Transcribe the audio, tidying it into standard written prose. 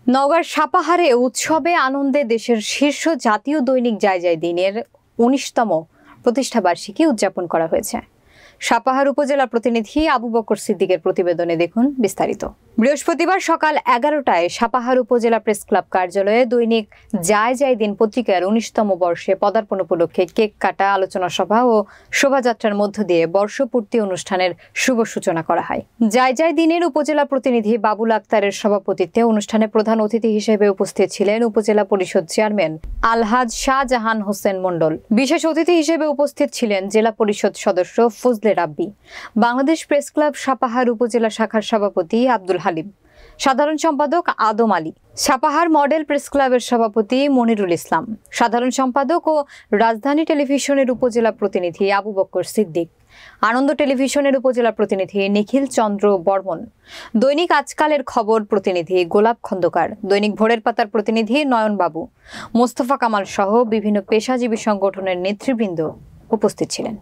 নওগাঁর সাপাহারে উৎসবে আনন্দে দেশের শীর্ষ জাতীয় দৈনিক যায় যায় দিনের ১৯তম প্রতিষ্ঠাবার্ষিকী উদযাপন করা হয়েছে। সাপাহার উপজেলা প্রতিনিধি আবু বকর সিদ্দিকের প্রতিবেদনে দেখুন বিস্তারিত। বৃহস্পতিবার সকাল ১১টায় সাপাহার উপজেলা প্রেস ক্লাব কার্যালয়ে দৈনিক যায় যায় দিন পত্রিকার ১৯তম বর্ষে পদার্পণ উপলক্ষে কেক কাটা, আলোচনা সভা ও শোভাযাত্রার মধ্য দিয়ে বর্ষপূর্তি অনুষ্ঠানের শুভ সূচনা করা হয়। যায় যায় দিনের উপজেলা প্রতিনিধি বাবুল আক্তারের সভাপতিত্বে অনুষ্ঠানে প্রধান অতিথি হিসেবে উপস্থিত ছিলেন উপজেলা পরিষদ চেয়ারম্যান আলহাজ শাহজাহান হোসেন মণ্ডল। বিশেষ অতিথি হিসেবে উপস্থিত ছিলেন জেলা পরিষদ সদস্য ফজলে রাব্বি, বাংলাদেশ প্রেস ক্লাব সাপাহার উপজেলা শাখার সভাপতি আব্দুল হালিম, সাধারণ সম্পাদক আদম আলী, সাপাহার মডেল প্রেস ক্লাবের সভাপতি মনিরুল ইসলাম, সাধারণ সম্পাদক ও রাজধানী টেলিভিশনের উপজেলা প্রতিনিধি আবু বকর সিদ্দিক, আনন্দ টেলিভিশনের উপজেলা প্রতিনিধি নিখিল চন্দ্র বর্মন, দৈনিক আজকালের খবর প্রতিনিধি গোলাপ খন্দকার, দৈনিক ভোরের পাতার প্রতিনিধি নয়ন বাবু, মোস্তফা কামাল সহ বিভিন্ন পেশাজীবী সংগঠনের নেতৃবৃন্দ উপস্থিত ছিলেন।